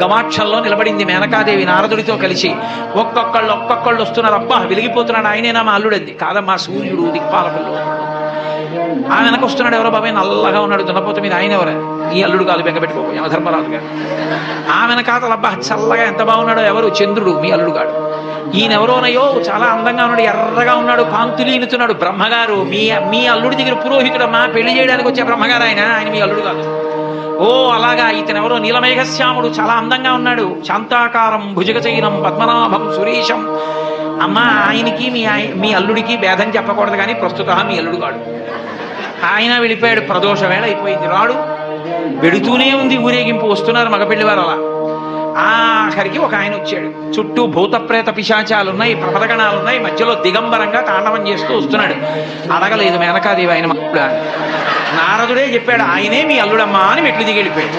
గవాక్షంలో నిలబడింది మేనకాదేవి నారదుడితో కలిసి. ఒక్కొక్కళ్ళు వస్తున్నారు. అబ్బా వెలిగిపోతున్నాడు, ఆయనేనా మా అల్లుడంది. కాదమ్మా, సూర్యుడు దిక్పాలకుల్లో. ఆ వెనక వస్తున్నాడు, ఎవరో బాబాయ్ నల్లగా ఉన్నాడు దున్నపోత మీద, ఆయన ఎవరు? ఈ అల్లుడు కాదు, బెంగపెట్టుకోకు, యమధర్మరాజు గారు. ఆ వెనకాతలు అబ్బా చల్లగా ఎంత బాగున్నాడో, ఎవరు? చంద్రుడు, మీ అల్లుడు గాడు. ఈయనెవరోనయో చాలా అందంగా ఉన్నాడు, ఎర్రగా ఉన్నాడు, కాంతులీనుతున్నాడు, బ్రహ్మగారు. మీ అల్లుడి దగ్గర పురోహితుడమ్మా, పెళ్లి చేయడానికి వచ్చే బ్రహ్మగారు ఆయన మీ అల్లుడు కాదు. ఓ అలాగా, ఇతనెవరో నీలమేఘశ్యాముడు, చాలా అందంగా ఉన్నాడు, శాంతాకారం భుజగచైనం పద్మనాభం సురేశం. అమ్మా, ఆయనకి మీ అల్లుడికి భేదం చెప్పకూడదు, కానీ ప్రస్తుత మీ అల్లుడు కాడు. ఆయన వెళ్ళిపోయాడు, ప్రదోష వేళ అయిపోయింది, రాడు. వెడుతూనే ఉంది ఊరేగింపు, వస్తున్నారు మగపెళ్లి వారు. అలా ఆఖరికి ఒక ఆయన వచ్చాడు. చుట్టూ భూతప్రేత పిశాచాలున్నాయి, ప్రపదగణాలున్నాయి, మధ్యలో దిగంబరంగా తాండవం చేస్తూ వస్తున్నాడు. అడగలేదు మేనకాదేవి ఆయన నారదుడే చెప్పాడు, ఆయనే మీ అల్లుడమ్మా అని మెట్లు దిగి వెళ్ళిపోయాడు.